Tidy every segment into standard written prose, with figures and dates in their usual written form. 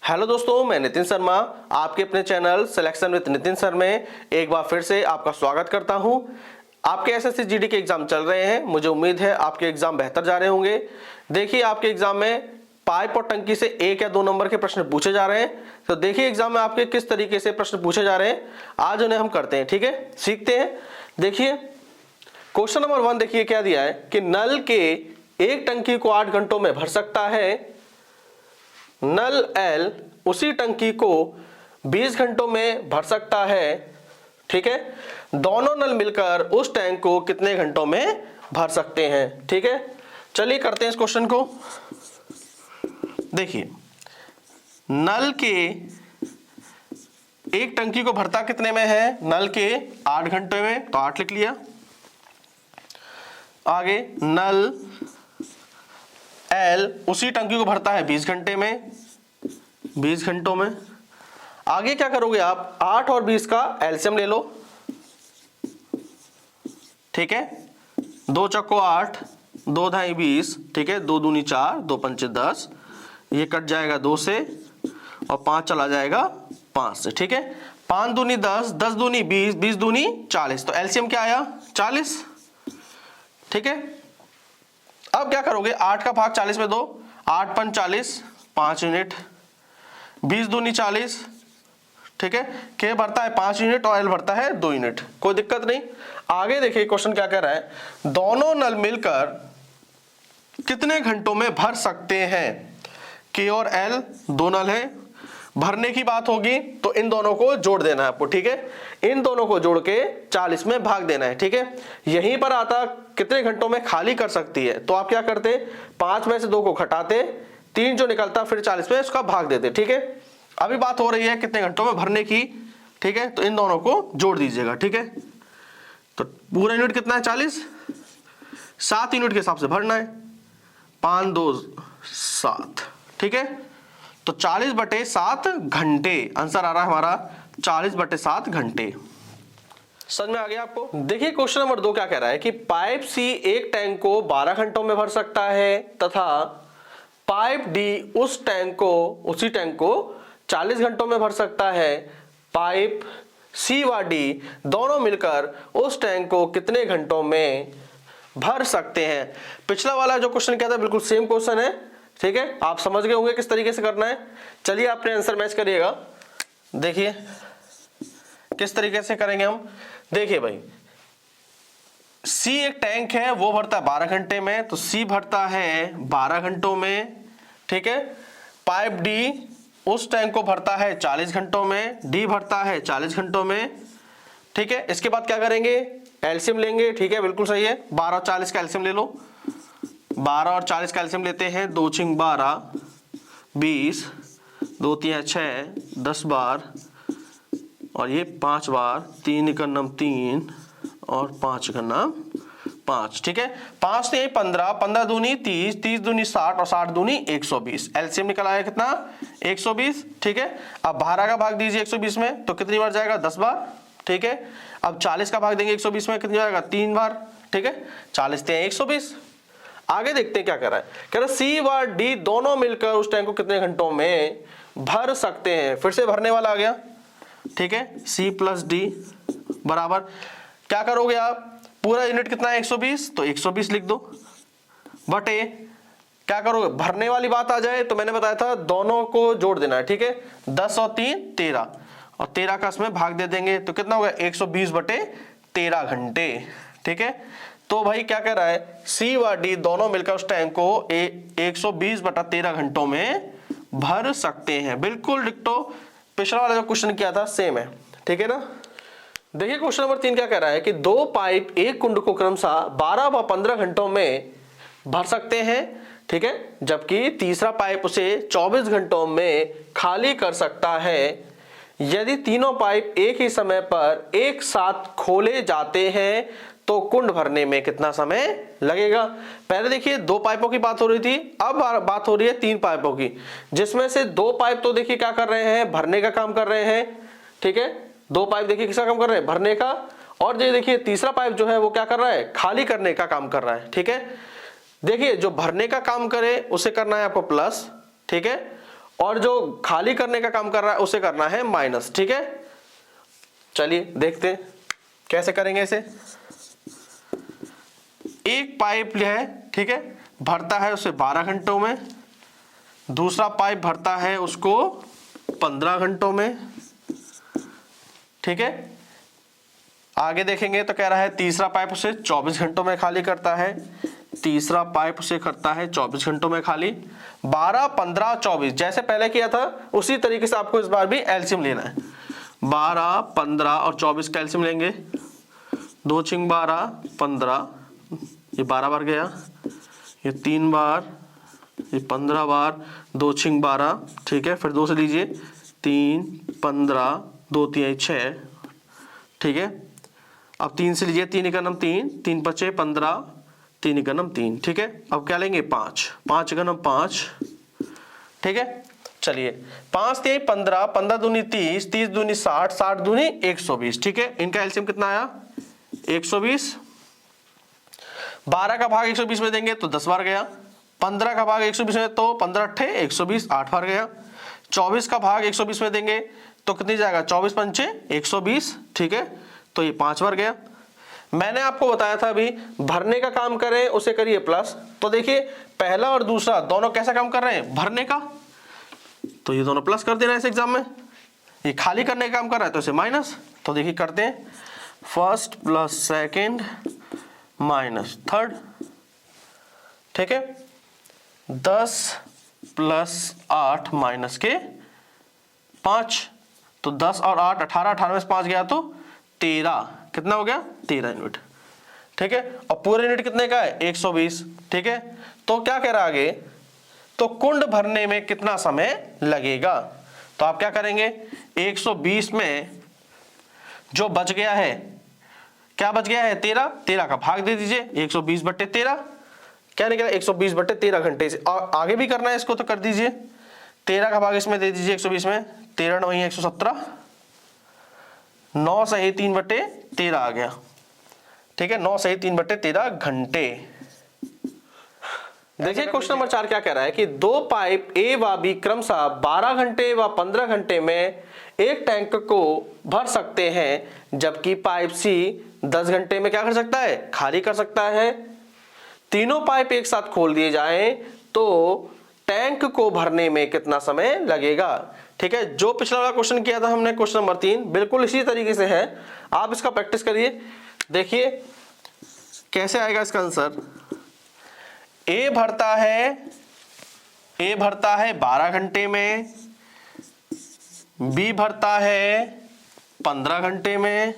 Hello दोस्तों, मैं नितिन शर्मा आपके अपने channel selection with Nitin sir में एक बार फिर से आपका स्वागत करता हूं। आपके एसएससी जीडी के एग्जाम चल रहे हैं। मुझे उम्मीद है आपके एग्जाम बेहतर जा रहे होंगे। देखिए, आपके एग्जाम में पाइप और टंकी से 1 या 2 नंबर के प्रश्न पूछे जा रहे हैं। तो देखिए एग्जाम में आपके किस तरीके से प्रश्न पूछे जा रहे हैं, आज उन्हें हम करते हैं। ठीक है, सीखते हैं। देखिए क्वेश्चन नंबर 1 देखिए क्या दिया है कि नल के एक टंकी को 8 घंटों में भर सकता है। नल L उसी टंकी को 20 घंटों में भर सकता है। ठीक है, दोनों नल मिलकर उस टैंक को कितने घंटों में भर सकते हैं। ठीक है, चलिए करते हैं इस क्वेश्चन को। देखिए, नल के एक टंकी को भरता कितने में है, नल के 8 घंटे में, तो 8 लिख लिया। आगे नल L उसी टंकी को भरता है 20 घंटे में, 20 घंटों में। आगे क्या करोगे आप, 8 और 20 का एलसीएम ले लो। ठीक है, 2 चक्को 8, 2 धाई 20। ठीक है, 2 दूनी 4, 2 पंचे 10, ये कट जाएगा 2 से और 5 चला जाएगा 5 से। ठीक है, 5 दूनी 10, 10 दूनी 20, 20 दूनी 40, तो एलसीएम क्या आया 40। ठीक है, अब क्या करोगे, 8 का भाग 40 में दो, 8 पंच 40, 5 यूनिट, 20 दूनी 40। ठीक है, के भरता है 5 यूनिट और एल भरता है 2 यूनिट, कोई दिक्कत नहीं। आगे देखिए क्वेश्चन क्या कह रहा है, दोनों नल मिलकर कितने घंटों में भर सकते हैं। के और एल दो नल है, भरने की बात होगी तो इन दोनों को जोड़ देना है आपको। ठीक है, इन दोनों को जोड़ के 40 में भाग देना है। ठीक है, यहीं पर आता कितने घंटों में खाली कर सकती है, तो आप क्या करते, 5 में से 2 को घटाते, 3 जो निकलता फिर 40 में उसका भाग देते। ठीक है, अभी बात हो रही है कितने घंटों में भरने की। ठीक है, तो इन दोनों को जोड़ दीजिएगा। ठीक है, तो पूरा यूनिट कितना है 40, 7 यूनिट के हिसाब से भरना है, 5 2 7। ठीक है, तो 40/7 घंटे आंसर आ रहा है हमारा, 40/7 घंटे। समझ में आ गया आपको। देखिए क्वेश्चन नंबर 2 क्या कह रहा है कि पाइप सी एक टैंक को 12 घंटों में भर सकता है तथा पाइप डी उसी टैंक को 40 घंटों में भर सकता है। पाइप सी व डी दोनों मिलकर उस टैंक को कितने घंटों में भर सकते हैं। पिछला वाला जो क्वेश्चन किया था बिल्कुल सेम क्वेश्चन है। ठीक है, आप समझ गए होंगे किस तरीके से करना है। चलिए अपने आंसर मैच करिएगा। देखिए किस तरीके से करेंगे हम। देखिए भाई, सी एक टैंक है, वो भरता है 12 घंटे में, तो सी भरता है 12 घंटों में। ठीक है, पाइप डी उस टैंक को भरता है 40 घंटों में, डी भरता है 40 घंटों में। ठीक है, इसके बाद क्या करेंगे, एलसीएम लेंगे। ठीक है, बिल्कुल सही है, 12 और 40 का एलसीएम ले लो। 12 और 40 का एलसीएम लेते हैं, 2 छिंग 12, 20, 2 3 6, 10 बार और ये 5 बार, 3 का नाम 3 और 5 का नाम 5। ठीक है, 5 से 15, 15 दूनी 30, 30 दूनी 60 और 60 दूनी 120। एलसीएम निकल आया कितना 120। ठीक है, अब 12 का भाग दीजिए 120 में, तो कितनी बार जाएगा 10 बार। ठीक है, अब 40 का भाग देंगे 120 में, कितनी जाएगा 3 बार। ठीक है, 40 से 120। आगे देखते हैं क्या कर रहा है, कह रहा है सी व डी दोनों मिलकर उस टैंक को कितने घंटों में भर सकते हैं। फिर से भरने वाला आ गया। ठीक है, सी प्लस डी बराबर क्या करोगे आप, पूरा यूनिट कितना है 120, तो 120 लिख दो, बटे क्या करोगे, भरने वाली बात आ जाए तो मैंने बताया था दोनों को जोड़ देना है। ठीक है, 10 और 3 13 और 13 का इसमें भाग दे देंगे, तो कितना होगा 120/13 घंटे। ठीक है, तो भाई क्या कह रहा है, सी व डी दोनों मिलकर उस टैंक को 120/13 घंटों में भर सकते हैं। बिल्कुल डिक्टो पिछला वाला जो क्वेश्चन किया था सेम है। ठीक है ना। देखिए क्वेश्चन नंबर 3 क्या कह रहा है कि 2 पाइप एक कुंड को क्रमशः 12 व 15 घंटों में भर सकते हैं। ठीक है, जबकि तीसरा पाइप उसे 24 घंटों में खाली कर सकता है। यदि तीनों पाइप एक ही समय पर एक साथ खोले जाते हैं तो कुंड भरने में कितना समय लगेगा। पहले देखिए 2 पाइपों की बात हो रही थी, अब बात हो रही है 3 पाइपों की, जिसमें से 2 पाइप तो देखिए क्या कर रहे हैं, भरने का काम कर रहे हैं। ठीक है, 2 पाइप देखिए किसका काम कर रहे हैं, भरने का, और ये देखिए तीसरा पाइप जो है वो क्या कर रहा है, खाली करने का काम कर रहा है। ठीक है, देखिए जो भरने का काम करे उसे करना है आपको प्लस। ठीक है, और जो खाली करने का काम कर रहा है उसे करना है माइनस। ठीक है, चलिए देखते हैं कैसे करेंगे इसे। एक पाइप है, ठीक है, भरता है उसे 12 घंटों में, दूसरा पाइप भरता है उसको 15 घंटों में। ठीक है, आगे देखेंगे तो कह रहा है तीसरा पाइप उसे 24 घंटों में खाली करता है, तीसरा पाइप उसे करता है 24 घंटों में खाली। 12, 15, 24 जैसे पहले किया था उसी तरीके से आपको इस बार भी एलसीएम लेना है। 12, 15 और 24 का एलसीएम लेंगे। 2 छिंग 12, 15, ये 12 बार गया, ये 3 बार, ये 15 बार, 2 छिंग 12। ठीक है, फिर 2 से लीजिए, 3, 15, 2 3 6। ठीक है, अब 3 से लीजिए, 3 एकम 3, 3 पचे 15, 3 एकम 3। ठीक है, अब क्या लेंगे 5, 5 एकम 5। ठीक है, चलिए 5 3 15, 15 दूनी 30, 30 दूनी 60, 60 दूनी 120। ठीक है, इनका एलसीएम कितना आया 120। 12 का भाग 120 में देंगे तो 10 बार गया, 15 का भाग 120 में तो 15 अट्ठे 120, 8 बार गया। 24 का भाग 120 में देंगे तो कितनी जाएगा 24 पंचे 120। ठीक है, तो ये 5 बार गया। मैंने आपको बताया था अभी भरने का काम करें उसे करिए प्लस। तो देखिए पहला और दूसरा दोनों कैसा काम कर रहे हैं भरने का, तो ये दोनों प्लस कर देना है इस एग्जाम में। ये खाली करने का काम कर रहा है तो इसे माइनस। तो देखिए करते हैं, first plus second minus third. ठीक है, 10 प्लस 8 माइनस के 5, तो 10 और 8 18, 18 में से 5 गया तो 13, कितना हो गया 13 यूनिट। ठीक है, और पूरे यूनिट कितने का है 120। ठीक है, तो क्या कह रहा है आगे, तो कुंड भरने में कितना समय लगेगा। तो आप क्या करेंगे 120 में जो बच गया है, क्या बच गया है 13, 13 का भाग दे दीजिए 120/13, क्या निकला 120/13 घंटे से। और आगे भी करना है इसको तो कर दीजिए, 13 का भाग इसमें दे दीजिए 120 में, 13 9 117, 9 सही 3/13 आ गया। ठीक है, 9 सही 3/13 घंटे। देखिए क्वेश्चन नंबर 4 क्या कह रहा है कि दो पाइप ए व बी क्रमशः 12 घंटे व 15 घंटे में एक टैंक को भर सकते हैं, जबकि पाइप सी 10 घंटे में क्या कर सकता है खाली कर सकता है। तीनों पाइप एक साथ खोल दिए जाएं तो टैंक को भरने में कितना समय लगेगा। ठीक है, जो पिछला वाला क्वेश्चन किया था हमने क्वेश्चन नंबर 3 बिल्कुल इसी तरीके से है, आप इसका प्रैक्टिस करिए। देखिए कैसे आएगा इसका आंसर। ए भरता है 12 घंटे में, बी भरता है 15 घंटे में।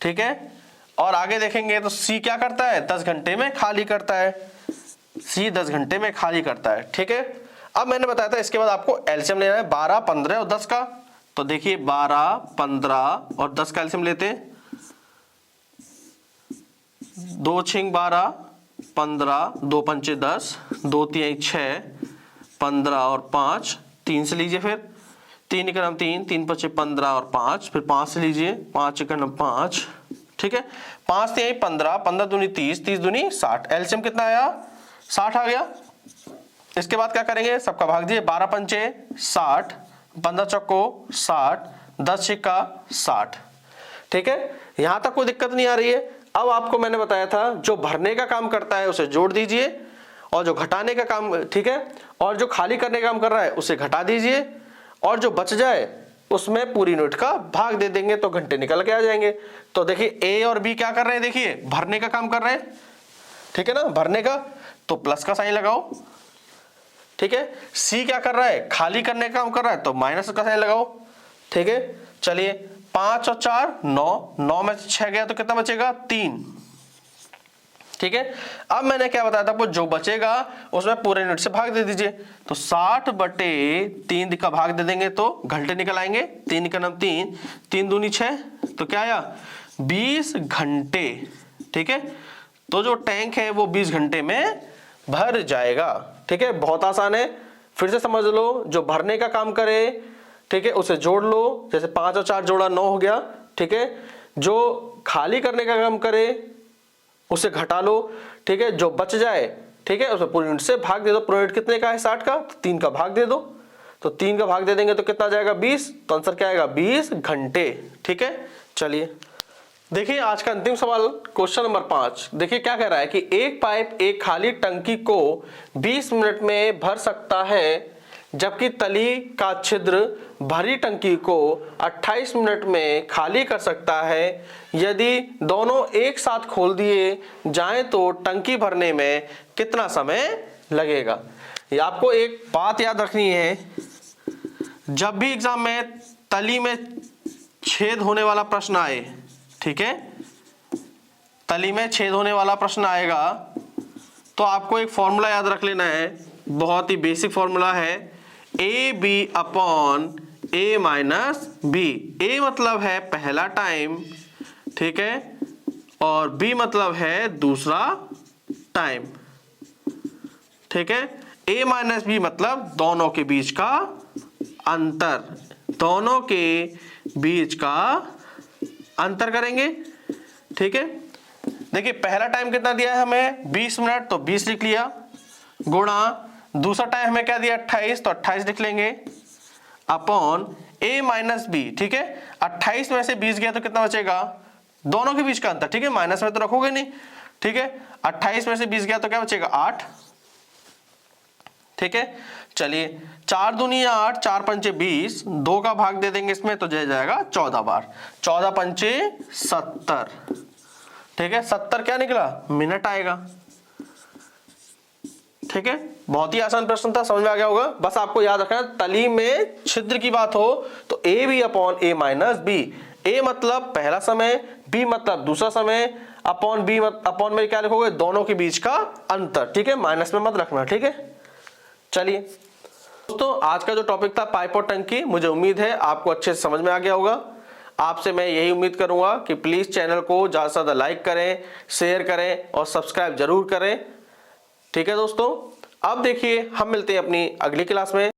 ठीक है, और आगे देखेंगे तो सी क्या करता है 10 घंटे में खाली करता है, सी 10 घंटे में खाली करता है। ठीक है, अब मैंने बताया था इसके बाद आपको एलसीएम लेना है 12, 15 और 10 का। तो देखिए 12, 15 और 10 का एलसीएम लेते हैं। 2 छिंग 12, 15, 2 पंचे 10, 2 3 6, 15 और 5, 3 से लीजिए, फिर 3 एकम 3, 3 पचे 15 और 5, फिर 5 से लीजिए, 5 एकम 5। ठीक है, 5 3 15, 15 दूनी 30, 30 दूनी 60, एलसीएम कितना आया 60 आ गया। इसके बाद क्या करेंगे सबका भाग दिए, 12 पंचे 60, 15 चौको 60, 10 छिक्का 60। ठीक है, यहां तक कोई दिक्कत नहीं आ रही है। अब आपको मैंने बताया था जो भरने का काम करता है उसे जोड़ दीजिए, और जो घटाने का काम, ठीक है, और जो खाली करने का काम कर रहा है उसे घटा दीजिए, और जो बच जाए उसमें पूरी यूनिट का भाग दे देंगे तो घंटे निकल के आ जाएंगे। तो देखिए ए और बी क्या कर रहे हैं, देखिए भरने का काम कर रहे हैं। ठीक है ना, भरने का, तो प्लस का साइन लगाओ। ठीक है, सी क्या कर रहा है खाली करने का काम कर रहा है तो माइनस का साइन लगाओ। ठीक है, चलिए 5 और 4 9, 9 में से 6 गया तो कितना बचेगा 3। ठीक है, अब मैंने क्या बताया था आपको, जो बचेगा उसमें पूरे यूनिट से भाग दे दीजिए। तो 60/3 का भाग दे देंगे तो घंटे निकल आएंगे, 3 का नाम 3, 3 दूनी 6, तो क्या आया 20 घंटे। ठीक है, तो जो टैंक है वो 20 घंटे में भर जाएगा। ठीक है, बहुत आसान है, फिर से समझ लो। जो भरने का काम करे, ठीक है, उसे जोड़ लो, जैसे 5 और 4 जोड़ा 9 हो गया। ठीक है, जो खाली करने का काम करे उसे घटा लो। ठीक है, जो बच जाए ठीक है, उसमें पूरी यूनिट से भाग दे दो। पूरा यूनिट कितने का है 60 का, तो 3 का भाग दे दो। तो 3 का भाग दे देंगे तो कितना जाएगा 20, तो आंसर क्या आएगा 20 घंटे। ठीक है, चलिए देखिए आज का अंतिम सवाल क्वेश्चन नंबर 5। देखिए क्या कह रहा है कि एक पाइप एक खाली टंकी को 20 मिनट में भर सकता है, जबकि तली का छिद्र भरी टंकी को 28 मिनट में खाली कर सकता है। यदि दोनों एक साथ खोल दिए जाएं तो टंकी भरने में कितना समय लगेगा। ये आपको एक बात याद रखनी है, जब भी एग्जाम में तली में छेद होने वाला प्रश्न आए, ठीक है, तली में छेद होने वाला प्रश्न आएगा तो आपको एक फॉर्मूला याद रख लेना है, बहुत ही बेसिक फॉर्मूला है, A B upon A minus B. A मतलब है पहला टाइम, ठीक है, और बी मतलब है दूसरा टाइम। ठीक है, ए माइनस बी मतलब दोनों के बीच का अंतर, दोनों के बीच का अंतर करेंगे। ठीक है, देखिए पहला टाइम कितना दिया है हमें 20 मिनट, तो 20 लिख लिया, गुणा दूसरा टाइम हमें क्या दिया 28, तो 28 लिख लेंगे, अपॉन a माइनस बी। ठीक है, 28 में से 20 गया तो कितना बचेगा, दोनों के बीच का अंतर। ठीक है, माइनस में तो रखोगे नहीं। ठीक है, 28 में से 20 गया तो क्या बचेगा 8। ठीक है, चलिए 4 दूनी 8, 4 पंचे 20, 2 का भाग दे देंगे इसमें तो जाएगा 14 बार, 14 पंचे 70। ठीक है, 70 क्या निकला मिनट आएगा। ठीक है, बहुत ही आसान प्रश्न था, समझ में आ गया होगा। बस आपको याद रखना तली में छिद्र की बात हो तो A B upon A minus B. A मतलब पहला समय, बी मतलब दूसरा समय, अपॉन बी अपॉन में क्या लिखोगे दोनों के बीच का अंतर। ठीक है, माइनस में मत रखना। ठीक है, चलिए दोस्तों आज का जो टॉपिक था पाइप और टंकी, मुझे उम्मीद है आपको अच्छे से समझ में आ गया होगा। आपसे मैं यही उम्मीद करूंगा कि प्लीज चैनल को ज्यादा से ज्यादा लाइक करें, शेयर करें और सब्सक्राइब जरूर करें। ठीक है दोस्तों, अब देखिए हम मिलते हैं अपनी अगली क्लास में।